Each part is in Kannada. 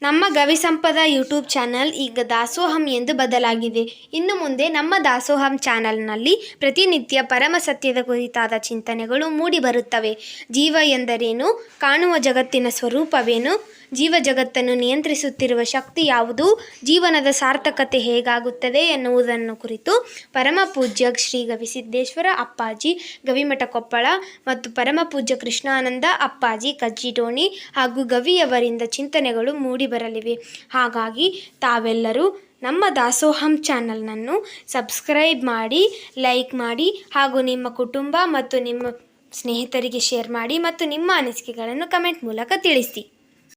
ನಮ್ಮ ಗವಿಸಂಪದ ಯೂಟ್ಯೂಬ್ ಚಾನಲ್ ಈಗ ದಾಸೋಹಂ ಎಂದು ಬದಲಾಗಿದೆ. ಇನ್ನು ಮುಂದೆ ನಮ್ಮ ದಾಸೋಹಂ ಚಾನಲ್ನಲ್ಲಿ ಪ್ರತಿನಿತ್ಯ ಪರಮ ಸತ್ಯದ ಕುರಿತಾದ ಚಿಂತನೆಗಳು ಮೂಡಿ ಬರುತ್ತವೆ. ಜೀವ ಎಂದರೇನು? ಕಾಣುವ ಜಗತ್ತಿನ ಸ್ವರೂಪವೇನು? ಜೀವ ಜಗತ್ತನ್ನು ನಿಯಂತ್ರಿಸುತ್ತಿರುವ ಶಕ್ತಿ ಯಾವುದು? ಜೀವನದ ಸಾರ್ಥಕತೆ ಹೇಗಾಗುತ್ತದೆ ಎನ್ನುವುದನ್ನು ಕುರಿತು ಪರಮ ಪೂಜ್ಯ ಶ್ರೀ ಗವಿಸಿದ್ದೇಶ್ವರ ಅಪ್ಪಾಜಿ ಗವಿಮಠ ಕೊಪ್ಪಳ ಮತ್ತು ಪರಮ ಪೂಜ್ಯ ಕೃಷ್ಣಾನಂದ ಅಪ್ಪಾಜಿ ಕಜ್ಜಿಡೋಣಿ ಹಾಗೂ ಗವಿಯವರಿಂದ ಚಿಂತನೆಗಳು ಮೂಡಿ ಬರಲಿವೆ. ಹಾಗಾಗಿ ತಾವೆಲ್ಲರೂ ನಮ್ಮ ದಾಸೋಹಂ ಚಾನಲ್ನನ್ನು ಸಬ್ಸ್ಕ್ರೈಬ್ ಮಾಡಿ, ಲೈಕ್ ಮಾಡಿ ಹಾಗೂ ನಿಮ್ಮ ಕುಟುಂಬ ಮತ್ತು ನಿಮ್ಮ ಸ್ನೇಹಿತರಿಗೆ ಶೇರ್ ಮಾಡಿ ಮತ್ತು ನಿಮ್ಮ ಅನಿಸಿಕೆಗಳನ್ನು ಕಮೆಂಟ್ ಮೂಲಕ ತಿಳಿಸಿ.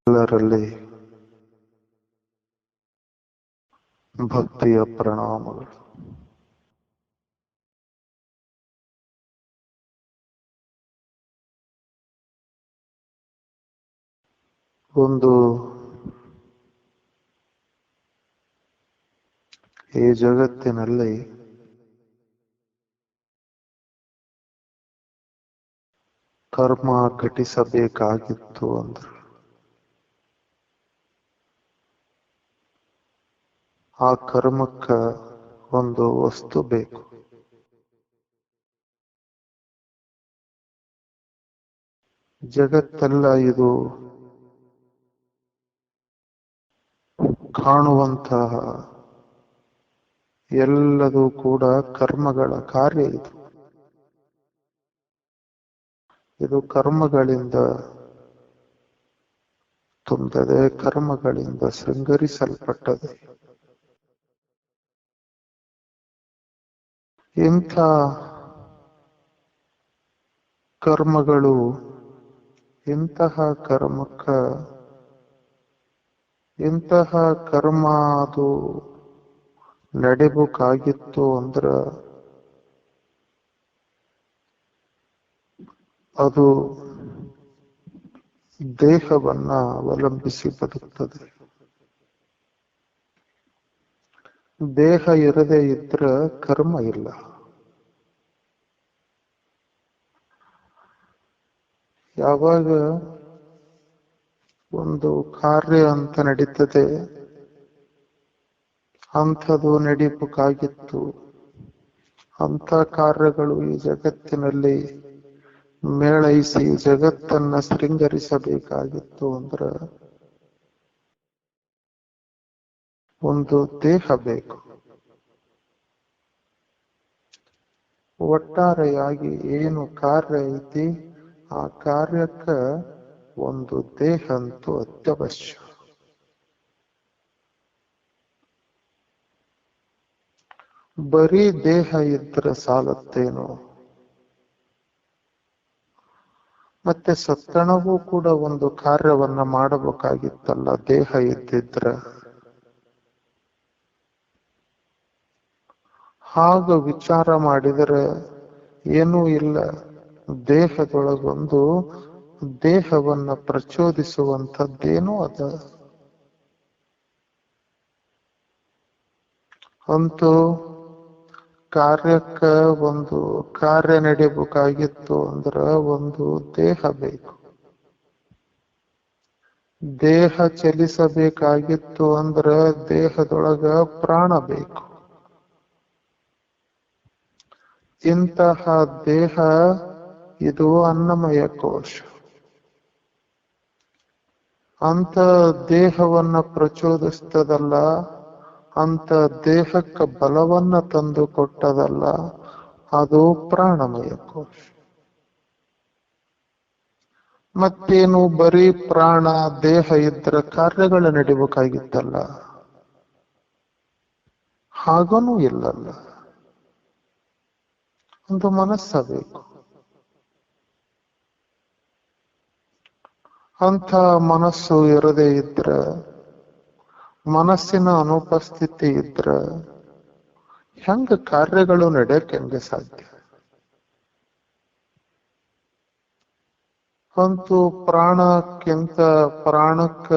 ಎಲ್ಲರಲ್ಲಿ ಭಕ್ತಿಯ ಪ್ರಣಾಮಗಳು. ಒಂದು ಈ ಜಗತ್ತಿನಲ್ಲಿ ಕರ್ಮ ಘಟಿಸಬೇಕಾಗಿತ್ತು ಅಂದ್ರೆ ಆ ಕರ್ಮಕ್ಕ ಒಂದು ವಸ್ತು ಬೇಕು. ಜಗತ್ತೆಲ್ಲ ಇದು ಕಾಣುವಂತಹ ಎಲ್ಲದೂ ಕೂಡ ಕರ್ಮಗಳ ಕಾರ್ಯ. ಇದು ಕರ್ಮಗಳಿಂದ ತುಂಬಿದೆ, ಕರ್ಮಗಳಿಂದ ಶೃಂಗರಿಸಲ್ಪಟ್ಟದೆ. ಇಂಥ ಕರ್ಮಗಳು, ಇಂತಹ ಕರ್ಮಕ್ಕ ಇಂತಹ ಕರ್ಮ ಅದು ನಡಿಬೇಕಾಗಿತ್ತು ಅಂದ್ರ ಅದು ದೇಹವನ್ನ ಅವಲಂಬಿಸಿ ಬದುಕ್ತದೆ. ದೇಹ ಇರದೇ ಇದ್ರ ಕರ್ಮ ಇಲ್ಲ. ಯಾವಾಗ ಒಂದು ಕಾರ್ಯ ಅಂತ ನಡೀತದೆ, ಅಂಥದ್ದು ನಡಿಬೇಕಾಗಿತ್ತು. ಅಂಥ ಕಾರ್ಯಗಳು ಈ ಜಗತ್ತಿನಲ್ಲಿ ಮೇಳೈಸಿ ಜಗತ್ತನ್ನ ಶೃಂಗರಿಸಬೇಕಾಗಿತ್ತು ಅಂದ್ರ ಒಂದು ದೇಹ ಬೇಕು. ಒಟ್ಟಾರೆಯಾಗಿ ಏನು ಕಾರ್ಯ ಐತಿ ಆ ಕಾರ್ಯಕ್ಕ ಒಂದು ದೇಹ ಅಂತೂ ಅತ್ಯವಶ್ಯ. ಬರೀ ದೇಹ ಇದ್ರೆ ಸಾಲತ್ತೇನೋ? ಮತ್ತೆ ಸತ್ತಣವೂ ಕೂಡ ಒಂದು ಕಾರ್ಯವನ್ನ ಮಾಡಬೇಕಾಗಿತ್ತಲ್ಲ ದೇಹ ಇದ್ದಿದ್ರ. ಹಾಗ ವಿಚಾರ ಮಾಡಿದರೆ ಏನೂ ಇಲ್ಲ. ದೇಹದೊಳಗೊಂದು ದೇಹವನ್ನ ಪ್ರಚೋದಿಸುವಂಥದ್ದೇನೋ ಅದ. ಅಂತೂ ಕಾರ್ಯಕ್ಕ ಒಂದು ಕಾರ್ಯ ನಡಿಬೇಕಾಗಿತ್ತು ಅಂದ್ರ ಒಂದು ದೇಹ ಬೇಕು. ದೇಹ ಚಲಿಸಬೇಕಾಗಿತ್ತು ಅಂದ್ರ ದೇಹದೊಳಗ ಪ್ರಾಣ ಬೇಕು. ಇಂತಹ ದೇಹ ಇದು ಅನ್ನಮಯ ಕೋಶ. ಅಂತ ದೇಹವನ್ನ ಪ್ರಚೋದಿಸ್ತದಲ್ಲ, ಅಂತ ದೇಹಕ್ಕೆ ಬಲವನ್ನ ತಂದು ಕೊಟ್ಟದಲ್ಲ, ಅದು ಪ್ರಾಣಮಯ ಕೋಶ. ಮತ್ತೇನು ಬರೀ ಪ್ರಾಣ ದೇಹ ಇದ್ರ ಕಾರ್ಯಗಳು ನಡಿಬೇಕಾಗಿತ್ತಲ್ಲ? ಹಾಗನೂ ಇಲ್ಲಲ್ಲ. ಒಂದು ಮನಸ್ಸ ಬೇಕು. ಅಂಥ ಮನಸ್ಸು ಇರದೇ ಇದ್ರ, ಮನಸ್ಸಿನ ಅನುಪಸ್ಥಿತಿ ಇದ್ರ ಹೆಂಗ ಕಾರ್ಯಗಳು ನಡೆಯಕ್ಕೆ ಹೆಂಗೆ ಸಾಧ್ಯ? ಅಂತೂ ಪ್ರಾಣಕ್ಕಿಂತ ಪ್ರಾಣಕ್ಕ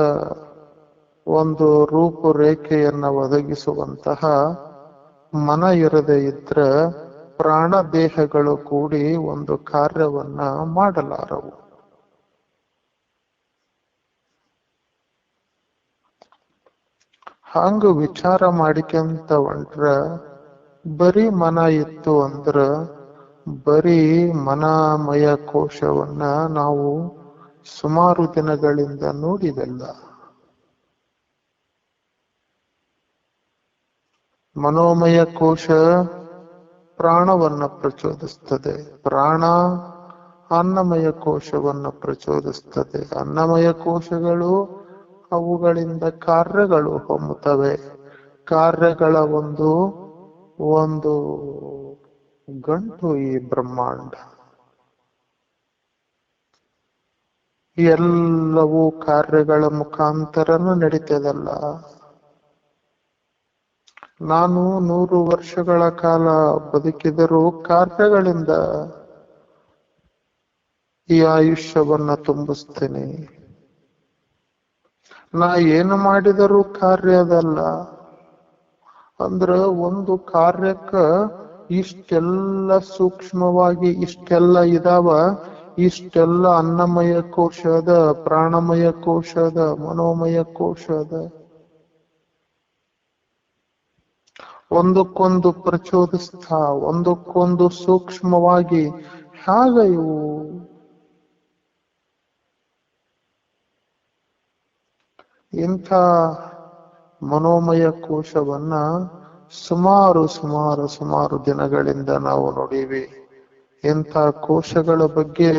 ಒಂದು ರೂಪುರೇಖೆಯನ್ನ ಒದಗಿಸುವಂತಹ ಮನ ಇರದೇ ಇದ್ರ ಪ್ರಾಣ ದೇಹಗಳು ಕೂಡಿ ಒಂದು ಕಾರ್ಯವನ್ನ ಮಾಡಲಾರವು. ಹಂಗ ವಿಚಾರ ಮಾಡಿಕೊಂತ ಹೊಂಟ್ರ ಬರೀ ಮನ ಇತ್ತು ಅಂದ್ರ ಬರೀ ಮನಮಯ ಕೋಶವನ್ನ ನಾವು ಸುಮಾರು ದಿನಗಳಿಂದ ನೋಡಿದೆಲ್ಲ. ಮನೋಮಯ ಕೋಶ ಪ್ರಾಣವನ್ನ ಪ್ರಚೋದಿಸ್ತದೆ, ಪ್ರಾಣ ಅನ್ನಮಯ ಕೋಶವನ್ನ ಪ್ರಚೋದಿಸ್ತದೆ, ಅನ್ನಮಯ ಕೋಶಗಳು ಅವುಗಳಿಂದ ಕಾರ್ಯಗಳು ಹೊಮ್ಮುತ್ತವೆ. ಕಾರ್ಯಗಳ ಒಂದು ಒಂದು ಗಂಟು ಈ ಬ್ರಹ್ಮಾಂಡ. ಎಲ್ಲವೂ ಕಾರ್ಯಗಳ ಮುಖಾಂತರನು ನಡೀತದಲ್ಲ. ನಾನು 100 ವರ್ಷಗಳ ಕಾಲ ಬದುಕಿದರೂ ಕಾರ್ಯಗಳಿಂದ ಈ ಆಯುಷ್ಯವನ್ನ ತುಂಬಿಸ್ತೇನೆ. ನಾ ಏನು ಮಾಡಿದರೂ ಕಾರ್ಯದಲ್ಲ. ಅಂದ್ರ ಒಂದು ಕಾರ್ಯಕ್ಕ ಇಷ್ಟೆಲ್ಲ ಸೂಕ್ಷ್ಮವಾಗಿ ಇಷ್ಟೆಲ್ಲ ಇದಾವ. ಇಷ್ಟೆಲ್ಲ ಅನ್ನಮಯ ಕೋಶದ, ಪ್ರಾಣಮಯ ಕೋಶದ, ಮನೋಮಯ ಕೋಶದ, ಒಂದಕ್ಕೊಂದು ಪ್ರಚೋದಿಸ್ತಾ ಒಂದಕ್ಕೊಂದು ಸೂಕ್ಷ್ಮವಾಗಿ ಹಾಗ ಇವು ಇಂಥ ಮನೋಮಯ ಕೋಶವನ್ನ ಸುಮಾರು ದಿನಗಳಿಂದ ನಾವು ನೋಡಿವಿ. ಇಂಥ ಕೋಶಗಳ ಬಗ್ಗೆ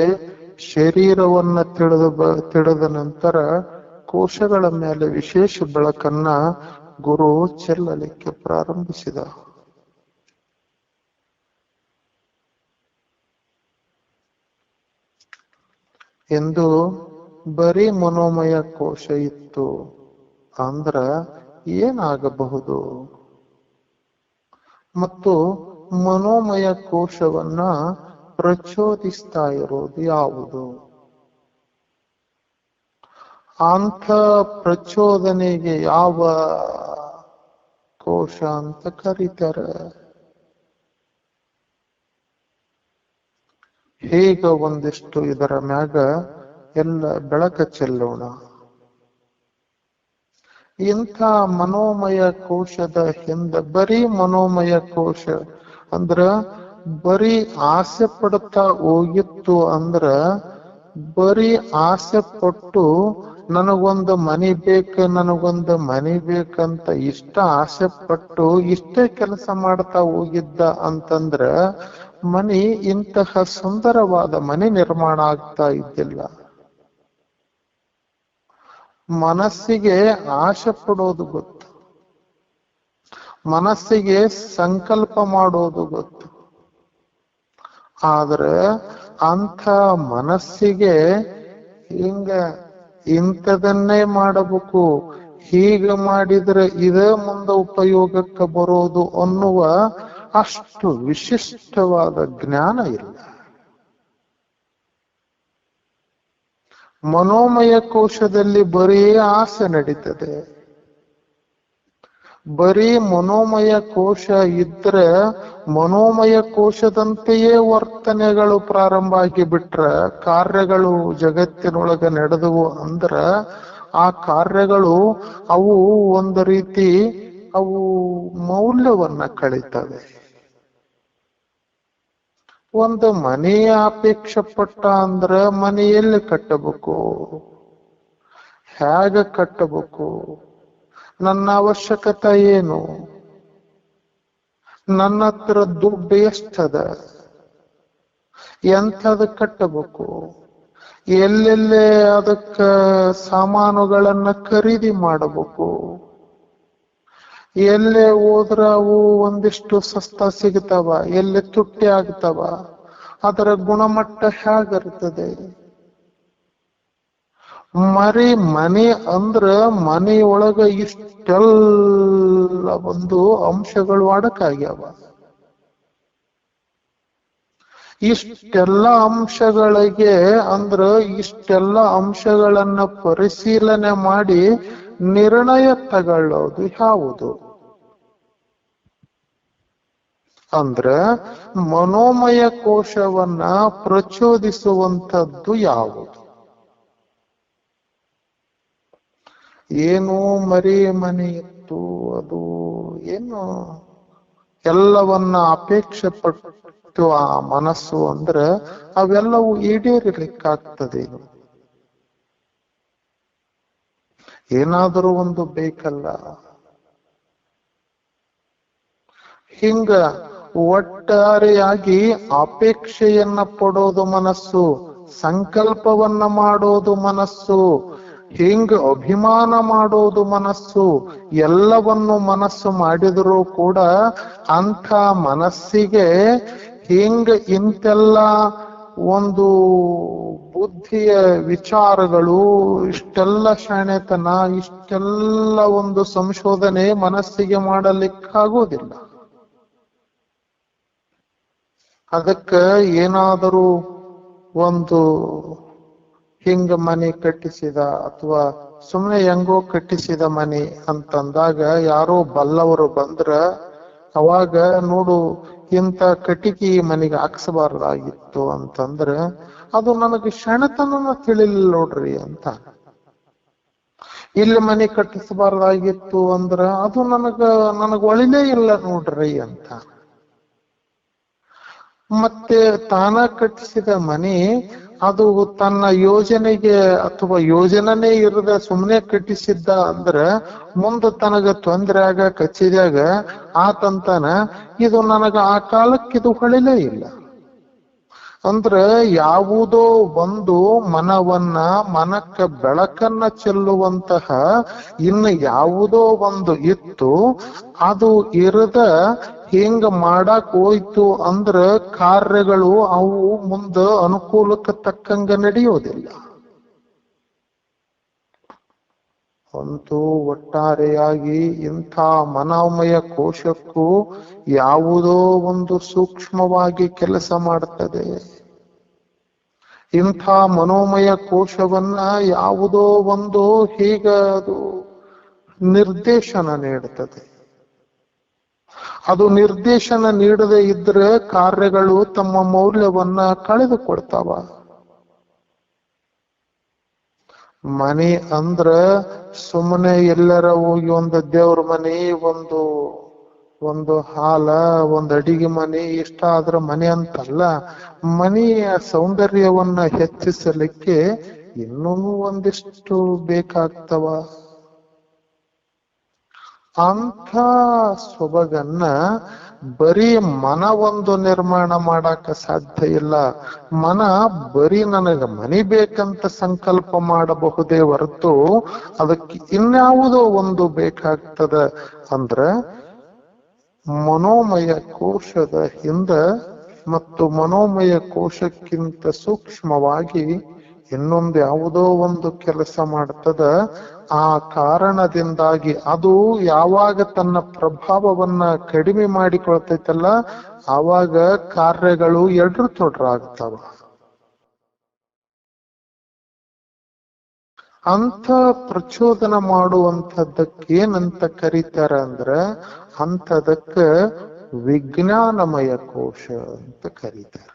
ಶರೀರವನ್ನ ತಿಳಿದ ನಂತರ ಕೋಶಗಳ ಮೇಲೆ ವಿಶೇಷ ಬೆಳಕನ್ನ ಗುರು ಚೆಲ್ಲಲಿಕ್ಕೆ ಪ್ರಾರಂಭಿಸಿದ. ಎಂದು ಬರೀ ಮನೋಮಯ ಕೋಶ ಇತ್ತು ಅಂದ್ರ ಏನಾಗಬಹುದು? ಮತ್ತು ಮನೋಮಯ ಕೋಶವನ್ನ ಪ್ರಚೋದಿಸ್ತಾ ಇರೋದು ಯಾವುದು? ಅಂಥ ಪ್ರಚೋದನೆಗೆ ಯಾವ ಕೋಶ ಅಂತ ಕರೀತಾರೆ? ಹೇಗ ಒಂದಿಷ್ಟು ಇದರ ಮ್ಯಾಗ ಎಲ್ಲ ಬೆಳಕ ಚೆಲ್ಲೋಣ. ಇಂಥ ಮನೋಮಯ ಕೋಶದ ಹಿಂದ ಬರೀ ಮನೋಮಯ ಕೋಶ ಅಂದ್ರ ಬರೀ ಆಸೆ ಪಡ್ತಾ ಹೋಗಿತ್ತು ಅಂದ್ರ ಬರೀ ಆಸೆ ಪಟ್ಟು ನನಗೊಂದು ಮನಿ ಬೇಕಂತ ಇಷ್ಟ ಆಸೆ ಪಟ್ಟು ಇಷ್ಟೇ ಕೆಲಸ ಮಾಡ್ತಾ ಹೋಗಿದ್ದ ಅಂತಂದ್ರ ಇಂತಹ ಸುಂದರವಾದ ಮನೆ ನಿರ್ಮಾಣ ಆಗ್ತಾ ಇದ್ದಿಲ್ಲ. ಮನಸ್ಸಿಗೆ ಆಸೆ ಪಡೋದು ಗೊತ್ತು, ಮನಸ್ಸಿಗೆ ಸಂಕಲ್ಪ ಮಾಡೋದು ಗೊತ್ತು. ಆದ್ರೆ ಅಂಥ ಮನಸ್ಸಿಗೆ ಇಂಥದನ್ನೇ ಮಾಡಬೇಕು, ಹೀಗ ಮಾಡಿದ್ರೆ ಇದೇ ಮುಂದೆ ಉಪಯೋಗಕ್ಕೆ ಬರೋದು ಅನ್ನುವ ಅಷ್ಟು ವಿಶಿಷ್ಟವಾದ ಜ್ಞಾನ ಇಲ್ಲ. ಮನೋಮಯ ಕೋಶದಲ್ಲಿ ಬರೀ ಆಸೆ ನಡೀತದೆ. ಬರೀ ಮನೋಮಯ ಕೋಶ ಇದ್ರೆ ಮನೋಮಯ ಕೋಶದಂತೆಯೇ ವರ್ತನೆಗಳು ಪ್ರಾರಂಭ ಆಗಿ ಬಿಟ್ರ, ಕಾರ್ಯಗಳು ಜಗತ್ತಿನೊಳಗೆ ನಡೆದವು ಅಂದ್ರ ಆ ಕಾರ್ಯಗಳು ಅವು ಒಂದು ರೀತಿ ಅವು ಮೌಲ್ಯವನ್ನ ಕಳೀತವೆ. ಒಂದು ಮನೆಯ ಅಪೇಕ್ಷೆ ಪಟ್ಟ ಅಂದ್ರ ಮನೆಯಲ್ಲಿ ಕಟ್ಟಬೇಕು, ಹೇಗೆ ಕಟ್ಟಬೇಕು, ನನ್ನ ಅವಶ್ಯಕತೆ ಏನು, ನನ್ನ ಹತ್ರ ದುಡ್ಡು ಎಷ್ಟದ, ಎಂಥದ ಕಟ್ಟಬೇಕು, ಎಲ್ಲೆಲ್ಲೇ ಅದಕ್ಕ ಸಾಮಾನುಗಳನ್ನ ಖರೀದಿ ಮಾಡಬೇಕು, ಎಲ್ಲೇ ಹೋದ್ರ ಅವು ಒಂದಿಷ್ಟು ಸಸ್ತಾ ಸಿಗ್ತಾವ, ಎಲ್ಲೇ ತುಟ್ಟಿ ಆಗ್ತಾವ, ಅದರ ಗುಣಮಟ್ಟ ಹೇಗಿರ್ತದೆ. ಮನೆ ಅಂದ್ರ ಮನೆಯೊಳಗ ಇಷ್ಟೆಲ್ಲ ಒಂದು ಅಂಶಗಳು ಅಡಕಾಗ್ಯಾವ. ಇಷ್ಟೆಲ್ಲ ಅಂಶಗಳಿಗೆ ಅಂದ್ರ ಇಷ್ಟೆಲ್ಲ ಅಂಶಗಳನ್ನ ಪರಿಶೀಲನೆ ಮಾಡಿ ನಿರ್ಣಯ ತಗೊಳ್ಳೋದು ಯಾವುದು ಅಂದ್ರೆ ಮನೋಮಯ ಕೋಶವನ್ನ ಪ್ರಚೋದಿಸುವಂಥದ್ದು ಯಾವುದು? ಏನು ಮರಿ ಮನೆ ಇತ್ತು, ಅದು ಏನು ಎಲ್ಲವನ್ನ ಅಪೇಕ್ಷೆ ಪಟ್ಟು ಆ ಮನಸ್ಸು ಅಂದ್ರೆ ಅವೆಲ್ಲವೂ ಈಡೇರಲಿಕ್ಕಾಗ್ತದೆ. ಏನಾದರೂ ಒಂದು ಬೇಕಲ್ಲ. ಹಿಂಗ ಒಟ್ಟಾರೆಯಾಗಿ ಅಪೇಕ್ಷೆಯನ್ನ ಪಡೋದು ಮನಸ್ಸು, ಸಂಕಲ್ಪವನ್ನ ಮಾಡೋದು ಮನಸ್ಸು, ಹಿಂಗ ಅಭಿಮಾನ ಮಾಡೋದು ಮನಸ್ಸು, ಎಲ್ಲವನ್ನು ಮನಸ್ಸು ಮಾಡಿದರೂ ಕೂಡ ಅಂಥ ಮನಸ್ಸಿಗೆ ಹಿಂಗ ಇಂತೆಲ್ಲ ಒಂದು ಬುದ್ಧಿಯ ವಿಚಾರಗಳು, ಇಷ್ಟೆಲ್ಲ ಶಾಣೆತನ, ಇಷ್ಟೆಲ್ಲ ಒಂದು ಸಂಶೋಧನೆ ಮನಸ್ಸಿಗೆ ಮಾಡಲಿಕ್ಕಾಗೋದಿಲ್ಲ. ಅದಕ್ಕ ಏನಾದರೂ ಒಂದು ಹಿಂಗ ಮನೆ ಕಟ್ಟಿಸಿದ ಅಥವಾ ಸುಮ್ಮನೆ ಹೆಂಗೋ ಕಟ್ಟಿಸಿದ ಮನೆ ಅಂತಂದಾಗ ಯಾರೋ ಬಲ್ಲವರು ಬಂದ್ರ ಅವಾಗ ನೋಡು ಇಂಥ ಕಟ್ಟಿಗೆ ಮನೆಗೆ ಹಾಕ್ಸಬಾರ್ದಾಗಿತ್ತು ಅಂತಂದ್ರ ಅದು ನನಗೆ ಕ್ಷಣತನ ತಿಳಿಲಿಲ್ಲ ನೋಡ್ರಿ ಅಂತ. ಇಲ್ಲಿ ಮನೆ ಕಟ್ಟಿಸಬಾರ್ದಾಗಿತ್ತು ಅಂದ್ರ ಅದು ನನಗ್ ಒಳಿಲೇ ಇಲ್ಲ ನೋಡ್ರಿ ಅಂತ. ಮತ್ತೆ ತಾನ ಕಟ್ಟಿಸಿದ ಮನೆ ಅದು ತನ್ನ ಯೋಜನೆಗೆ ಅಥವಾ ಯೋಜನೆ ಇರದ ಸುಮ್ಮನೆ ಕಟ್ಟಿಸಿದ್ದ ಅಂದ್ರ ಮುಂದೆ ತನಗ ತೊಂದರೆ ಆಗ ಕಚ್ಚಿದಾಗ ಆತಂತಾನ ಇದು ನನಗ ಆ ಕಾಲಕ್ಕಿದು ಹೊಳಿಲೇ ಇಲ್ಲ. ಅಂದ್ರ ಯಾವುದೋ ಒಂದು ಮನಕ್ಕ ಬೆಳಕನ್ನ ಚೆಲ್ಲುವಂತಹ ಇನ್ನು ಯಾವುದೋ ಒಂದು ಇತ್ತು, ಅದು ಇರದ ಹಿಂಗ ಮಾಡಕ್ ಹೋಯ್ತು ಅಂದ್ರ ಕಾರ್ಯಗಳು ಅವು ಮುಂದ ಅನುಕೂಲಕ್ಕೆ ತಕ್ಕಂಗ ನಡೆಯೋದಿಲ್ಲ. ಅಂತೂ ಒಟ್ಟಾರೆಯಾಗಿ ಇಂಥ ಮನೋಮಯ ಕೋಶಕ್ಕೂ ಯಾವುದೋ ಒಂದು ಸೂಕ್ಷ್ಮವಾಗಿ ಕೆಲಸ ಮಾಡ್ತದೆ. ಇಂಥ ಮನೋಮಯ ಕೋಶವನ್ನ ಯಾವುದೋ ಒಂದು ಹೀಗ ಅದು ನಿರ್ದೇಶನ ನೀಡುತ್ತದೆ. ಅದು ನಿರ್ದೇಶನ ನೀಡದೆ ಇದ್ರೆ ಕಾರ್ಯಗಳು ತಮ್ಮ ಮೌಲ್ಯವನ್ನ ಕಳೆದುಕೊಳ್ತಾವ. ಮನೆ ಅಂದ್ರ ಸುಮ್ಮನೆ ಎಲ್ಲರ ಹೋಗಿ ಒಂದು ದೇವ್ರ ಮನೆ, ಒಂದು ಹಾಲ, ಒಂದು ಅಡಿಗೆ ಮನೆ ಇಷ್ಟ ಆದ್ರ ಮನೆ ಅಂತಲ್ಲ. ಮನೆಯ ಸೌಂದರ್ಯವನ್ನ ಹೆಚ್ಚಿಸಲಿಕ್ಕೆ ಇನ್ನೂ ಒಂದಿಷ್ಟು ಬೇಕಾಗ್ತವ. ಅಂಥ ಸೊಬಗನ್ನ ಬರೀ ಮನ ಒಂದು ನಿರ್ಮಾಣ ಮಾಡಾಕ ಸಾಧ್ಯ ಇಲ್ಲ. ಮನ ಬರೀ ನನಗ ಮನೆ ಬೇಕಂತ ಸಂಕಲ್ಪ ಮಾಡಬಹುದೇ ಹೊರತು ಅದಕ್ಕೆ ಇನ್ಯಾವುದೋ ಒಂದು ಬೇಕಾಗ್ತದ. ಅಂದ್ರ ಮನೋಮಯ ಕೋಶದ ಹಿಂದ ಮತ್ತು ಮನೋಮಯ ಕೋಶಕ್ಕಿಂತ ಸೂಕ್ಷ್ಮವಾಗಿ ಇನ್ನೊಂದು ಯಾವುದೋ ಒಂದು ಕೆಲಸ ಮಾಡ್ತದ. ಆ ಕಾರಣದಿಂದಾಗಿ ಅದು ಯಾವಾಗ ತನ್ನ ಪ್ರಭಾವವನ್ನ ಕಡಿಮೆ ಮಾಡಿಕೊಳ್ತೈತಲ್ಲ ಆವಾಗ ಕಾರ್ಯಗಳು ಎಡ್ರು ತೊಡ್ರಾಗ್ತವ. ಅಂತ ಪ್ರಚೋದನ ಮಾಡುವಂಥದ್ದಕ್ಕೆ ಏನಂತ ಕರೀತಾರ ಅಂದ್ರ ಅಂಥದಕ್ಕ ವಿಜ್ಞಾನಮಯ ಕೋಶ ಅಂತ ಕರೀತಾರೆ.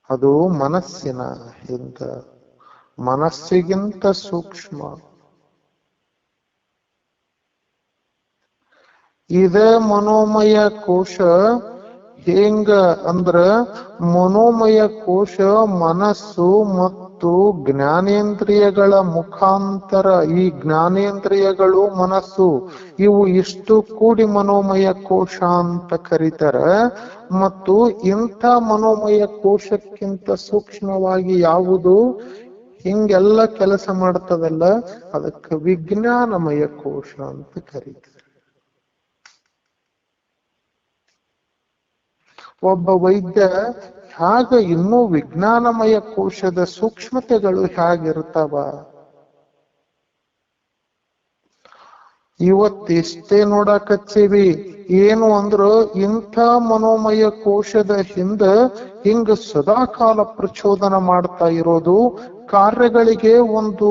ಅದು ಮನಸ್ಸಿನ ಹಿಂದ, ಮನಸ್ಸಿಗಿಂತ ಸೂಕ್ಷ್ಮ. ಇದೇ ಮನೋಮಯ ಕೋಶ ಹೆಂಗ ಅಂದ್ರ ಮನೋಮಯ ಕೋಶ ಮನಸ್ಸು ಮತ್ತು ಜ್ಞಾನೇಂದ್ರಿಯಗಳ ಮುಖಾಂತರ, ಈ ಜ್ಞಾನೇಂದ್ರಿಯಗಳು ಮನಸ್ಸು ಇವು ಇಷ್ಟು ಕೂಡಿ ಮನೋಮಯ ಕೋಶ ಅಂತ ಕರೀತಾರೆ. ಮತ್ತು ಇಂಥ ಮನೋಮಯ ಕೋಶಕ್ಕಿಂತ ಸೂಕ್ಷ್ಮವಾಗಿ ಯಾವುದು ಹಿಂಗೆಲ್ಲ ಕೆಲಸ ಮಾಡ್ತದಲ್ಲ ಅದಕ್ಕೆ ವಿಜ್ಞಾನಮಯ ಕೋಶ ಅಂತ ಕರೀತಾರೆ. ಒಬ್ಬ ವೈದ್ಯ ಹಾಗ ಇನ್ನೂ ವಿಜ್ಞಾನಮಯ ಕೋಶದ ಸೂಕ್ಷ್ಮತೆಗಳು ಹೇಗಿರ್ತಾವ, ಇವತ್ತಿಷ್ಟೇ ನೋಡಾಕತ್ತೀವಿ. ಏನು ಅಂದ್ರು ಇಂಥ ಮನೋಮಯ ಕೋಶದ ಹಿಂದ ಹಿಂಗ ಸದಾಕಾಲ ಪ್ರಚೋದನ ಮಾಡ್ತಾ ಇರೋದು, ಕಾರ್ಯಗಳಿಗೆ ಒಂದು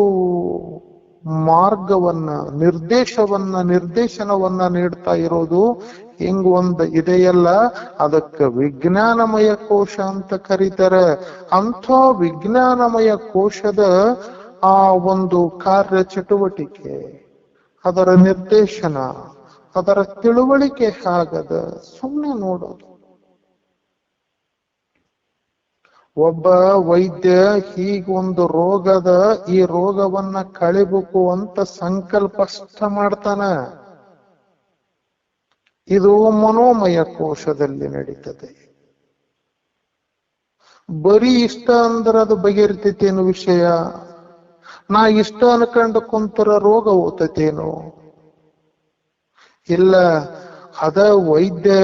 ಮಾರ್ಗವನ್ನ ನಿರ್ದೇಶನವನ್ನ ನೀಡ್ತಾ ಇರೋದು ಹಿಂಗ್ ಒಂದ್ ಇದೆಯಲ್ಲ, ಅದಕ್ಕ ವಿಜ್ಞಾನಮಯ ಕೋಶ ಅಂತ ಕರೀತಾರೆ. ಅಂಥ ವಿಜ್ಞಾನಮಯ ಕೋಶದ ಆ ಒಂದು ಕಾರ್ಯ ಚಟುವಟಿಕೆ, ಅದರ ನಿರ್ದೇಶನ, ಅದರ ತಿಳುವಳಿಕೆ ಹೇಗದ ಸುಮ್ಮನೆ ನೋಡೋದು. ಒಬ್ಬ ವೈದ್ಯ ಹೀಗೊಂದು ರೋಗದ, ಈ ರೋಗವನ್ನ ಕಳಿಬೇಕು ಅಂತ ಸಂಕಲ್ಪ ಅಷ್ಟ ಮಾಡ್ತಾನ. ಇದು ಮನೋಮಯ ಕೋಶದಲ್ಲಿ ನಡೀತದೆ. ಬರೀ ಇಷ್ಟ ಅಂದ್ರೆ ಅದು ಬಗೆಹರಿತೈತೇನು ವಿಷಯ? ನಾ ಇಷ್ಟ ಅನ್ಕಂಡು ಕುಂತರ ರೋಗ ಹೋತೈತೇನು? ಇಲ್ಲ. ಅದ ವೈದ್ಯ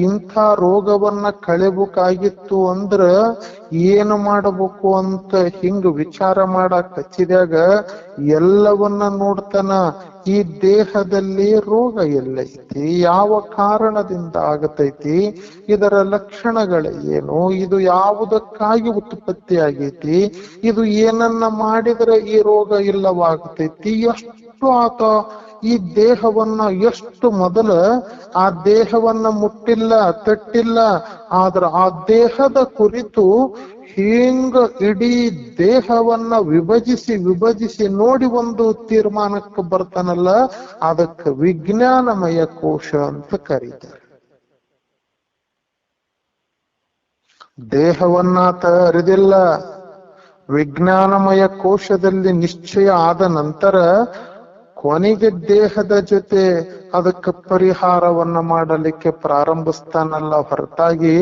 ಇಂಥ ರೋಗವನ್ನ ಕಳೆಬೇಕಾಗಿತ್ತು ಅಂದ್ರ ಏನು ಮಾಡಬೇಕು ಅಂತ ಹಿಂಗ ವಿಚಾರ ಮಾಡಕ್ ಹಚ್ಚಿದಾಗ ಎಲ್ಲವನ್ನ ನೋಡ್ತಾನ. ಈ ದೇಹದಲ್ಲಿ ರೋಗ ಎಲ್ಲೈತಿ, ಯಾವ ಕಾರಣದಿಂದ ಆಗತೈತಿ, ಇದರ ಲಕ್ಷಣಗಳು ಏನು, ಇದು ಯಾವುದಕ್ಕಾಗಿ ಉತ್ಪತ್ತಿ ಆಗೈತಿ, ಇದು ಏನನ್ನ ಮಾಡಿದ್ರೆ ಈ ರೋಗ ಇಲ್ಲವಾಗತೈತಿ, ಎಷ್ಟು ಆತ ಈ ದೇಹವನ್ನ ಎಷ್ಟು ಮೊದಲ ಆ ದೇಹವನ್ನ ಮುಟ್ಟಿಲ್ಲ, ತಟ್ಟಿಲ್ಲ, ಆದ್ರ ಆ ದೇಹದ ಕುರಿತು ಹಿಂಗ ಇಡೀ ದೇಹವನ್ನ ವಿಭಜಿಸಿ ನೋಡಿ ಒಂದು ತೀರ್ಮಾನಕ್ಕೆ ಬರ್ತಾನಲ್ಲ, ಅದಕ್ಕೆ ವಿಜ್ಞಾನಮಯ ಕೋಶ ಅಂತ ಕರೀತಾರೆ. ದೇಹವನ್ನಾತ ಅರಿದಿಲ್ಲ. ವಿಜ್ಞಾನಮಯ ಕೋಶದಲ್ಲಿ ನಿಶ್ಚಯ ಆದ ನಂತರ ಕೊನೆಗೆ ದೇಹದ ಜೊತೆ ಅದಕ್ಕೆ ಪರಿಹಾರವನ್ನ ಮಾಡಲಿಕ್ಕೆ ಪ್ರಾರಂಭಿಸ್ತಾನಲ್ಲ ಹೊರತಾಗಿ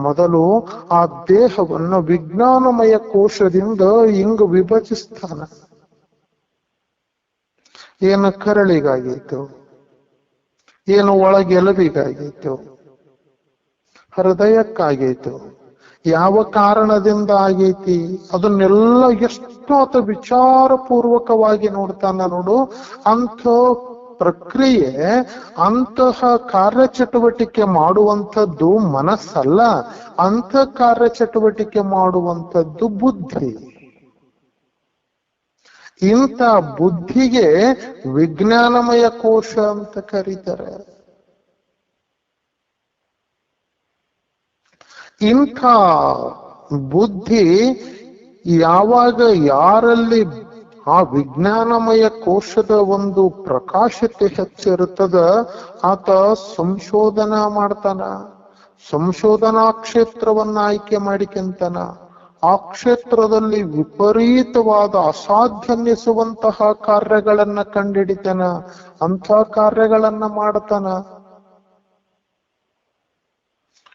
ಮೊದಲು ಆ ದೇಹವನ್ನು ವಿಜ್ಞಾನಮಯ ಕೋಶದಿಂದ ಹಿಂಗ ವಿಭಜಿಸ್ತಾನ. ಏನು ಕರಳಿಗಾಗೈತು, ಏನು ಒಳಗೆಲುಬಿಗಾಗೈತು, ಹೃದಯಕ್ಕಾಗೈತು, ಯಾವ ಕಾರಣದಿಂದ ಆಗೈತಿ, ಅದನ್ನೆಲ್ಲ ಎಷ್ಟು ಆತ ವಿಚಾರ ಪೂರ್ವಕವಾಗಿ ನೋಡ್ತಾನ ನೋಡು. ಅಂಥ ಪ್ರಕ್ರಿಯೆ, ಅಂತಹ ಕಾರ್ಯಚಟುವಟಿಕೆ ಮಾಡುವಂಥದ್ದು ಮನಸ್ಸಲ್ಲ, ಅಂಥ ಕಾರ್ಯಚಟುವಟಿಕೆ ಮಾಡುವಂಥದ್ದು ಬುದ್ಧಿ. ಇಂಥ ಬುದ್ಧಿಗೆ ವಿಜ್ಞಾನಮಯ ಕೋಶ ಅಂತ ಕರೀತಾರೆ. ಇಂಥ ಬುದ್ಧಿ ಯಾವಾಗ ಯಾರಲ್ಲಿ ಆ ವಿಜ್ಞಾನಮಯ ಕೋಶದ ಒಂದು ಪ್ರಕಾಶತೆ ಹೆಚ್ಚಿರುತ್ತದ, ಆತ ಸಂಶೋಧನಾ ಮಾಡ್ತಾನ, ಸಂಶೋಧನಾ ಕ್ಷೇತ್ರವನ್ನ ಆಯ್ಕೆ ಮಾಡಿಕೊಂತಾನ. ಆ ಕ್ಷೇತ್ರದಲ್ಲಿ ವಿಪರೀತವಾದ ಅಸಾಧ್ಯ ಅನ್ನಿಸುವಂತಹ ಕಾರ್ಯಗಳನ್ನ ಕಂಡಿಡಿತಾನ, ಅಂಥ ಕಾರ್ಯಗಳನ್ನ ಮಾಡ್ತಾನ.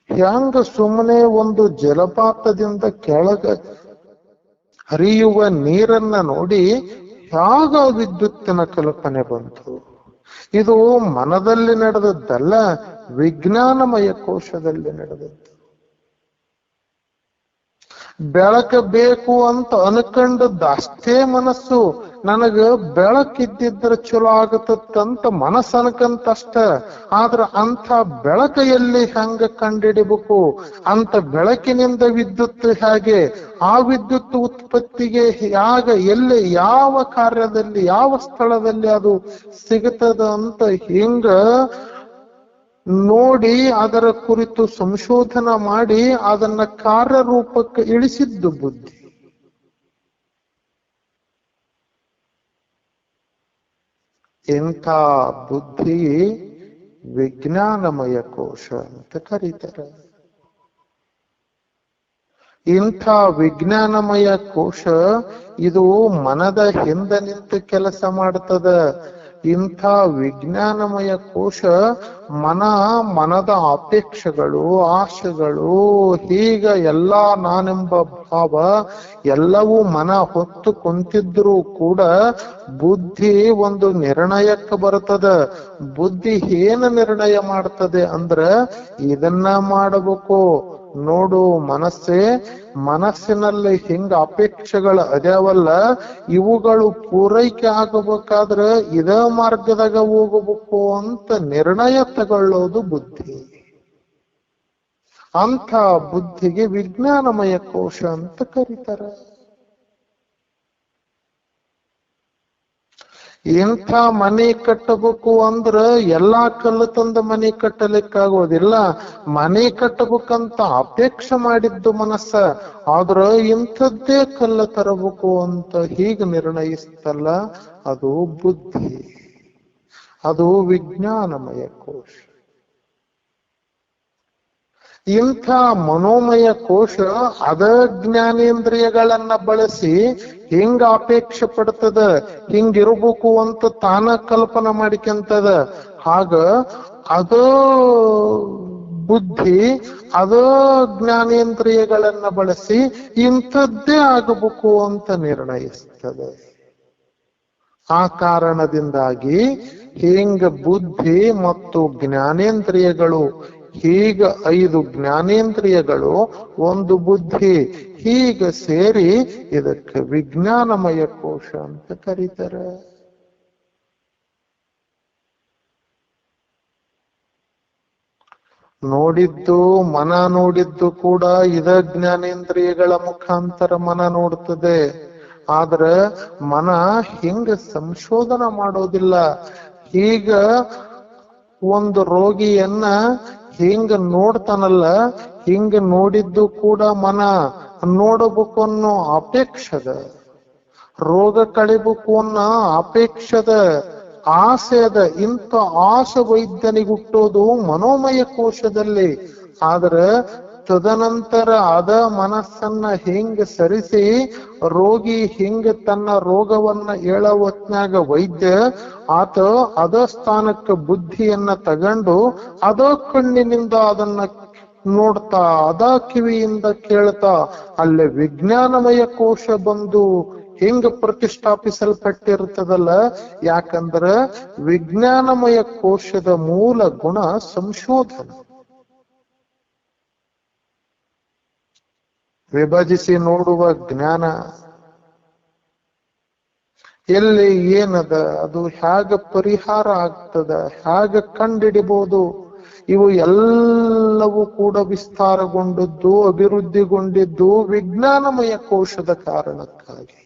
ಹ್ಯಾಂಗ ಸುಮ್ಮನೆ ಒಂದು ಜಲಪಾತದಿಂದ ಕೆಳಗ ಹರಿಯುವ ನೀರನ್ನ ನೋಡಿ ಹೇಗ ವಿದ್ಯುತ್ತಿನ ಕಲ್ಪನೆ ಬಂತು? ಇದು ಮನದಲ್ಲಿ ನಡೆದದ್ದಲ್ಲ, ವಿಜ್ಞಾನಮಯ ಕೋಶದಲ್ಲಿ ನಡೆದದ್ದು. ಬೆಳಕ ಬೇಕು ಅಂತ ಅನ್ಕಂಡದ್ದು ಅಷ್ಟೇ ಮನಸ್ಸು. ನನಗ ಬೆಳಕಿದ್ದಿದ್ರೆ ಚಲೋ ಆಗತ್ತಂತ ಮನಸ್ಸು ಅನ್ಕಂತಷ್ಟ. ಆದ್ರ ಅಂಥ ಬೆಳಕ ಎಲ್ಲಿ ಹೆಂಗ ಕಂಡಿಡಿಬೇಕು, ಅಂತ ಬೆಳಕಿನಿಂದ ವಿದ್ಯುತ್ ಹೇಗೆ, ಆ ವಿದ್ಯುತ್ ಉತ್ಪತ್ತಿಗೆ ಯಾಗ ಎಲ್ಲಿ ಯಾವ ಕಾರ್ಯದಲ್ಲಿ ಯಾವ ಸ್ಥಳದಲ್ಲಿ ಅದು ಸಿಗುತ್ತದ ಅಂತ ಹಿಂಗ ನೋಡಿ ಅದರ ಕುರಿತು ಸಂಶೋಧನಾ ಮಾಡಿ ಅದನ್ನ ಕಾರ್ಯರೂಪಕ್ಕೆ ಇಳಿಸಿದ್ದು ಬುದ್ಧಿ. ಇಂಥ ಬುದ್ಧಿ ವಿಜ್ಞಾನಮಯ ಕೋಶ ಅಂತ ಕರೀತಾರೆ. ಇಂಥ ವಿಜ್ಞಾನಮಯ ಕೋಶ ಇದು ಮನದ ಹಿಂದೆ ನಿಂತು ಕೆಲಸ ಮಾಡ್ತದ. ಇಂಥ ವಿಜ್ಞಾನಮಯ ಕೋಶ ಮನದ ಅಪೇಕ್ಷೆಗಳು, ಆಶೆಗಳು, ಹೀಗ ಎಲ್ಲಾ ನಾನೆಂಬ ಭಾವ ಎಲ್ಲವೂ ಮನ ಹೊತ್ತು ಕುಂತಿದ್ರು ಕೂಡ ಬುದ್ಧಿ ಒಂದು ನಿರ್ಣಯಕ್ಕೆ ಬರ್ತದ. ಬುದ್ಧಿ ಏನು ನಿರ್ಣಯ ಮಾಡ್ತದೆ ಅಂದ್ರ ಇದನ್ನ ಮಾಡಬೇಕು ನೋಡು. ಮನಸ್ಸಿನಲ್ಲಿ ಹಿಂಗ ಅಪೇಕ್ಷೆಗಳು ಅದ್ಯಾವಲ್ಲ, ಇವುಗಳು ಪೂರೈಕೆ ಆಗಬೇಕಾದ್ರೆ ಇದ ಮಾರ್ಗದಾಗ ಹೋಗಬೇಕು ಅಂತ ನಿರ್ಣಯ ತಗೊಳ್ಳೋದು ಬುದ್ಧಿ. ಅಂಥ ಬುದ್ಧಿಗೆ ವಿಜ್ಞಾನಮಯ ಕೋಶ ಅಂತ ಕರೀತಾರೆ. ಇಂಥ ಮನೆ ಕಟ್ಟಬೇಕು ಅಂದ್ರ ಎಲ್ಲಾ ಕಲ್ಲು ತಂದ ಮನೆ ಕಟ್ಟಲಿಕ್ಕಾಗೋದಿಲ್ಲ. ಮನೆ ಕಟ್ಟಬೇಕಂತ ಅಪೇಕ್ಷೆ ಮಾಡಿದ್ದು ಮನಸ್ಸ, ಆದ್ರ ಇಂಥದ್ದೇ ಕಲ್ಲು ತರಬೇಕು ಅಂತ ಹೀಗೆ ನಿರ್ಣಯಿಸ್ತಲ್ಲ, ಅದು ಬುದ್ಧಿ, ಅದು ವಿಜ್ಞಾನಮಯ ಕೋಶ. ಇಂಥ ಮನೋಮಯ ಕೋಶ ಅದ ಜ್ಞಾನೇಂದ್ರಿಯಗಳನ್ನ ಬಳಸಿ ಹಿಂಗ ಅಪೇಕ್ಷೆ ಪಡ್ತದ, ಹಿಂಗಿರ್ಬೇಕು ಅಂತ ತಾನ ಕಲ್ಪನಾ ಮಾಡಿಕೆಂತದ. ಹಾಗ ಅದ ಬುದ್ಧಿ ಅದ ಜ್ಞಾನೇಂದ್ರಿಯಗಳನ್ನ ಬಳಸಿ ಇಂಥದ್ದೇ ಆಗಬೇಕು ಅಂತ ನಿರ್ಣಯಿಸ್ತದೆ. ಆ ಕಾರಣದಿಂದಾಗಿ ಹಿಂಗ ಬುದ್ಧಿ ಮತ್ತು ಜ್ಞಾನೇಂದ್ರಿಯಗಳು, ಹೀಗ 5 ಜ್ಞಾನೇಂದ್ರಿಯಗಳು ಒಂದು ಬುದ್ಧಿ ಹೀಗ ಸೇರಿ ಇದಕ್ಕೆ ವಿಜ್ಞಾನಮಯ ಕೋಶ ಅಂತ ಕರೀತಾರೆ. ನೋಡಿದ್ದು ಮನ ನೋಡಿದ್ದು ಕೂಡ ಇದ ಜ್ಞಾನೇಂದ್ರಿಯಗಳ ಮುಖಾಂತರ ಮನ ನೋಡ್ತದೆ. ಆದ್ರೆ ಮನ ಹಿಂಗ ಸಂಶೋಧನ ಮಾಡೋದಿಲ್ಲ. ಈಗ ಒಂದು ರೋಗಿಯನ್ನ ಹಿಂಗ ನೋಡ್ತಾನಲ್ಲ, ಹಿಂಗ ನೋಡಿದ್ದು ಕೂಡ ಮನ ನೋಡಬೇಕು ಅನ್ನೋ ಅಪೇಕ್ಷದ, ರೋಗ ಕಳಿಬೇಕು ಅನ್ನೋ ಅಪೇಕ್ಷದ, ಆಸೆ ಅದ. ಇಂಥ ಆಸೆ ವೈದ್ಯನಿಗೆ ಹುಟ್ಟೋದು ಮನೋಮಯ ಕೋಶದಲ್ಲಿ. ಆದ್ರೆ ತದನಂತರ ಅದ ಮನಸ್ಸನ್ನ ಹಿಂಗ ಸರಿಸಿ ರೋಗಿ ಹಿಂಗ ತನ್ನ ರೋಗವನ್ನ ಹೇಳೋ ಹೊತ್ನ್ಯಾಗ ವೈದ್ಯ ಆತ ಅದ ಸ್ಥಾನಕ್ಕೆ ಬುದ್ಧಿಯನ್ನ ತಗೊಂಡು ಅದ ಕಣ್ಣಿನಿಂದ ಅದನ್ನ ನೋಡ್ತಾ, ಅದ ಕಿವಿಯಿಂದ ಕೇಳ್ತಾ, ಅಲ್ಲೇ ವಿಜ್ಞಾನಮಯ ಕೋಶ ಬಂದು ಹಿಂಗ ಪ್ರತಿಷ್ಠಾಪಿಸಲ್ಪಟ್ಟಿರ್ತದಲ್ಲ. ಯಾಕಂದ್ರ ವಿಜ್ಞಾನಮಯ ಕೋಶದ ಮೂಲ ಗುಣ ಸಂಶೋಧನೆ. ವಿಭಜಿಸಿ ನೋಡುವ ಜ್ಞಾನ, ಎಲ್ಲಿ ಏನದ, ಅದು ಹೇಗ ಪರಿಹಾರ ಆಗ್ತದ, ಹೇಗ ಕಂಡಿಡಿಬಹುದು, ಇವು ಎಲ್ಲವೂ ಕೂಡ ವಿಸ್ತಾರಗೊಂಡದ್ದು, ಅಭಿವೃದ್ಧಿಗೊಂಡಿದ್ದು ವಿಜ್ಞಾನಮಯ ಕೋಶದ ಕಾರಣಕ್ಕಾಗಿ.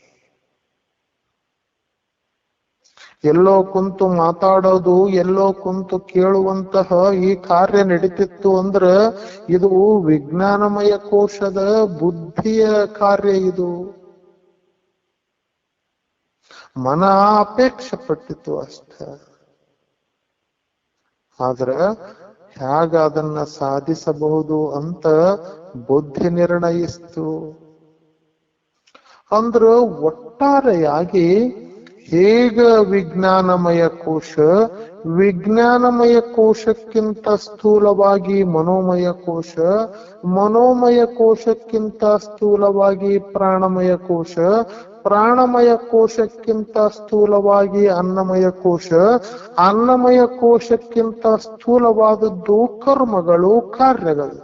ಎಲ್ಲೋ ಕುಂತು ಮಾತಾಡೋದು, ಎಲ್ಲೋ ಕುಂತು ಕೇಳುವಂತಹ ಈ ಕಾರ್ಯ ನಡೀತಿತ್ತು ಅಂದ್ರ ಇದು ವಿಜ್ಞಾನಮಯ ಕೋಶದ ಬುದ್ಧಿಯ ಕಾರ್ಯ. ಇದು ಮನ ಅಪೇಕ್ಷೆ ಪಟ್ಟಿತ್ತು ಅಷ್ಟ. ಆದ್ರ ಹೇಗ ಅದನ್ನ ಸಾಧಿಸಬಹುದು ಅಂತ ಬುದ್ಧಿ ನಿರ್ಣಯಿಸ್ತು. ಅಂದ್ರ ಒಟ್ಟಾರೆಯಾಗಿ ಹೇಗ ವಿಜ್ಞಾನಮಯ ಕೋಶ, ವಿಜ್ಞಾನಮಯ ಕೋಶಕ್ಕಿಂತ ಸ್ಥೂಲವಾಗಿ ಮನೋಮಯ ಕೋಶ, ಮನೋಮಯ ಕೋಶಕ್ಕಿಂತ ಸ್ಥೂಲವಾಗಿ ಪ್ರಾಣಮಯ ಕೋಶ, ಪ್ರಾಣಮಯ ಕೋಶಕ್ಕಿಂತ ಸ್ಥೂಲವಾಗಿ ಅನ್ನಮಯ ಕೋಶ, ಅನ್ನಮಯ ಕೋಶಕ್ಕಿಂತ ಸ್ಥೂಲವಾದದ್ದು ಕರ್ಮಗಳು, ಕಾರ್ಯಗಳು.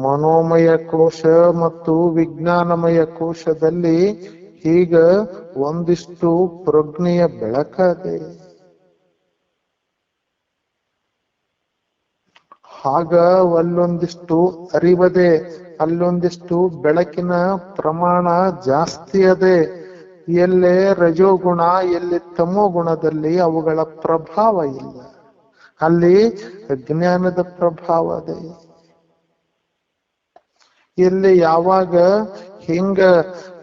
ಮನೋಮಯ ಕೋಶ ಮತ್ತು ವಿಜ್ಞಾನಮಯ ಕೋಶದಲ್ಲಿ ಈಗ ಒಂದಿಷ್ಟು ಪ್ರಜ್ಞೆಯ ಬೆಳಕದೆ. ಆಗ ಅಲ್ಲೊಂದಿಷ್ಟು ಅರಿವದೆ, ಅಲ್ಲೊಂದಿಷ್ಟು ಬೆಳಕಿನ ಪ್ರಮಾಣ ಜಾಸ್ತಿ ಅದೆ. ಎಲ್ಲೇ ರಜೋಗುಣ, ಎಲ್ಲಿ ತಮೋ ಗುಣದಲ್ಲಿ ಅವುಗಳ ಪ್ರಭಾವ ಇಲ್ಲ, ಅಲ್ಲಿ ಜ್ಞಾನದ ಪ್ರಭಾವ ಅದೆ. ಎಲ್ಲಿ ಯಾವಾಗ ಹಿಂಗ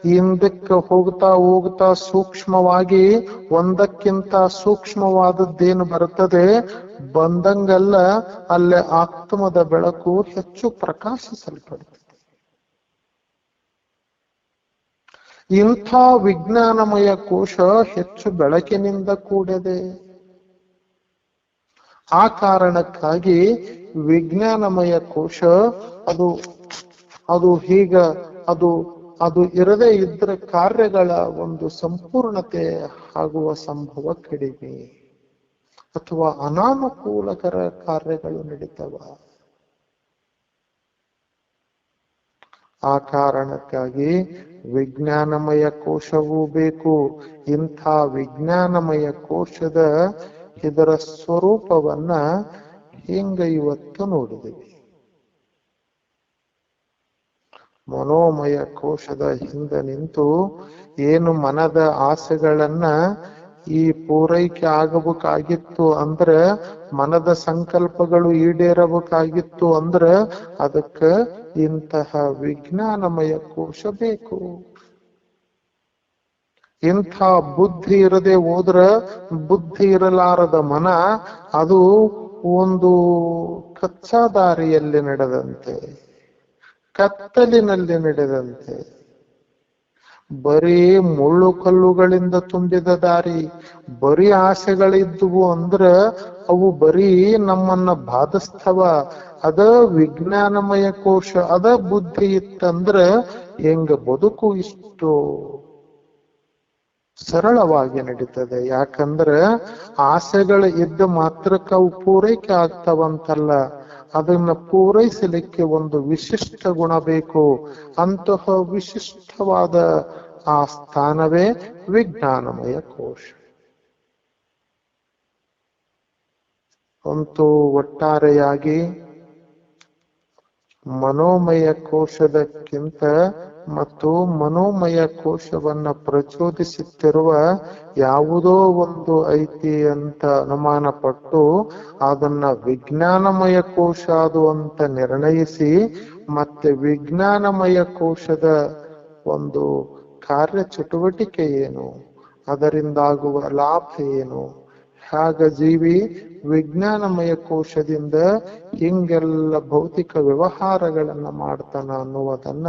ಹಿಂದಕ್ಕೆ ಹೋಗ್ತಾ ಹೋಗ್ತಾ ಸೂಕ್ಷ್ಮವಾಗಿ ಒಂದಕ್ಕಿಂತ ಸೂಕ್ಷ್ಮವಾದದ್ದೇನು ಬರ್ತದೆ ಬಂದಂಗಲ್ಲ, ಅಲ್ಲೇ ಆತ್ಮದ ಬೆಳಕು ಹೆಚ್ಚು ಪ್ರಕಾಶಿಸಲ್ಪಡ್ತದೆ. ಇಂಥ ವಿಜ್ಞಾನಮಯ ಕೋಶ ಹೆಚ್ಚು ಬೆಳಕಿನಿಂದ ಕೂಡದೆ. ಆ ಕಾರಣಕ್ಕಾಗಿ ವಿಜ್ಞಾನಮಯ ಕೋಶ ಅದು ಹೀಗ ಅದು ಇರದೇ ಇದ್ರೆ ಕಾರ್ಯಗಳ ಒಂದು ಸಂಪೂರ್ಣತೆ ಆಗುವ ಸಂಭವ ಕಡಿಮೆ, ಅಥವಾ ಅನಾನುಕೂಲಕರ ಕಾರ್ಯಗಳು ನಡೀತವ. ಆ ಕಾರಣಕ್ಕಾಗಿ ವಿಜ್ಞಾನಮಯ ಕೋಶವೂ ಬೇಕು. ಇಂಥ ವಿಜ್ಞಾನಮಯ ಕೋಶದ ಇದರ ಸ್ವರೂಪವನ್ನ ಹಿಂಗ ಇವತ್ತು ನೋಡಿದೆವು. ಮನೋಮಯ ಕೋಶದ ಹಿಂದೆ ನಿಂತು ಏನು ಮನದ ಆಸೆಗಳನ್ನ ಈ ಪೂರೈಕೆ ಆಗಬೇಕಾಗಿತ್ತು ಅಂದ್ರ, ಮನದ ಸಂಕಲ್ಪಗಳು ಈಡೇರಬೇಕಾಗಿತ್ತು ಅಂದ್ರ ಅದಕ್ಕ ಇಂತಹ ವಿಜ್ಞಾನಮಯ ಕೋಶ ಬೇಕು. ಇಂಥ ಬುದ್ಧಿ ಇರದೆ ಹೋದ್ರ, ಬುದ್ಧಿ ಇರಲಾರದ ಮನ ಅದು ಒಂದು ಕಚ್ಚಾ ದಾರಿಯಲ್ಲಿ ನಡೆದಂತೆ, ಕತ್ತಲಿನಲ್ಲಿ ನಡೆದಂತೆ, ಬರೀ ಮುಳ್ಳು ಕಲ್ಲುಗಳಿಂದ ತುಂಬಿದ ದಾರಿ. ಬರೀ ಆಸೆಗಳಿದ್ದುವು ಅಂದ್ರ ಅವು ಬರೀ ನಮ್ಮನ್ನ ಬಾಧಿಸ್ತವ. ಅದ ವಿಜ್ಞಾನಮಯ ಕೋಶ, ಅದ ಬುದ್ಧಿ ಇತ್ತಂದ್ರ ಹೆಂಗ ಬದುಕು ಇಷ್ಟು ಸರಳವಾಗಿ ನಡೀತದೆ. ಯಾಕಂದ್ರ ಆಸೆಗಳು ಇದ್ದ ಮಾತ್ರಕ್ಕೆ ಅವು ಪೂರೈಕೆ ಆಗ್ತಾವಂತಲ್ಲ, ಅದನ್ನ ಪೂರೈಸಲಿಕ್ಕೆ ಒಂದು ವಿಶಿಷ್ಟ ಗುಣ ಬೇಕು. ಅಂತಹ ವಿಶಿಷ್ಟವಾದ ಆ ಸ್ಥಾನವೇ ವಿಜ್ಞಾನಮಯ ಕೋಶ. ಅಂತೂ ಒಟ್ಟಾರೆಯಾಗಿ ಮನೋಮಯ ಕೋಶದಕ್ಕಿಂತ ಮತ್ತು ಮನೋಮಯ ಕೋಶವನ್ನ ಪ್ರಚೋದಿಸುತ್ತಿರುವ ಯಾವುದೋ ಒಂದು ಐತಿ ಅಂತ ಅನುಮಾನ ಪಟ್ಟು ಅದನ್ನ ವಿಜ್ಞಾನಮಯ ಕೋಶ ಅದು ಅಂತ ನಿರ್ಣಯಿಸಿ, ಮತ್ತೆ ವಿಜ್ಞಾನಮಯ ಕೋಶದ ಒಂದು ಕಾರ್ಯ ಚಟುವಟಿಕೆ ಏನು, ಅದರಿಂದಾಗುವ ಲಾಭ ಏನು, ಹಾಗ ಜೀವಿ ವಿಜ್ಞಾನಮಯ ಕೋಶದಿಂದ ಹಿಂಗೆಲ್ಲ ಭೌತಿಕ ವ್ಯವಹಾರಗಳನ್ನ ಮಾಡ್ತಾನ ಅನ್ನುವುದನ್ನ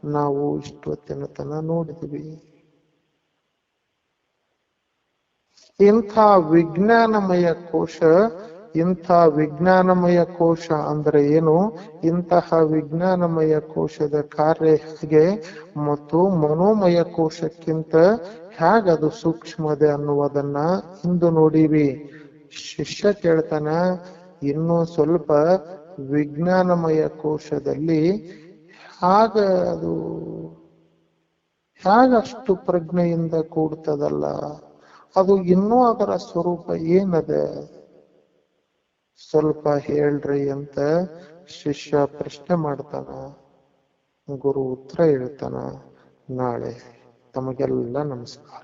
ನಾವು ಇಷ್ಟೊತ್ತಿನ ತನ ನೋಡಿದ್ವಿ. ಇಂಥ ವಿಜ್ಞಾನಮಯ ಕೋಶ, ಇಂಥ ವಿಜ್ಞಾನಮಯ ಕೋಶ ಅಂದ್ರೆ ಏನು, ಇಂತಹ ವಿಜ್ಞಾನಮಯ ಕೋಶದ ಕಾರ್ಯ ಹೇಗೆ ಮತ್ತು ಮನೋಮಯ ಕೋಶಕ್ಕಿಂತ ಹೇಗದು ಸೂಕ್ಷ್ಮದೆ ಅನ್ನುವುದನ್ನ ಇಂದು ನೋಡಿವಿ. ಶಿಷ್ಯ ಕೇಳ್ತಾನ, ಇನ್ನೂ ಸ್ವಲ್ಪ ವಿಜ್ಞಾನಮಯ ಕೋಶದಲ್ಲಿ ಹಾಗ ಅದು ಹೇಗಷ್ಟು ಪ್ರಜ್ಞೆಯಿಂದ ಕೂಡ್ತದಲ್ಲ, ಅದು ಇನ್ನೂ ಅದರ ಸ್ವರೂಪ ಏನದ ಸ್ವಲ್ಪ ಹೇಳ್ರಿ ಅಂತ ಶಿಷ್ಯ ಪ್ರಶ್ನೆ ಮಾಡ್ತಾನ. ಗುರು ಉತ್ತರ ಹೇಳ್ತಾನ. ನಾಳೆ ತಮಗೆಲ್ಲ ನಮಸ್ಕಾರ.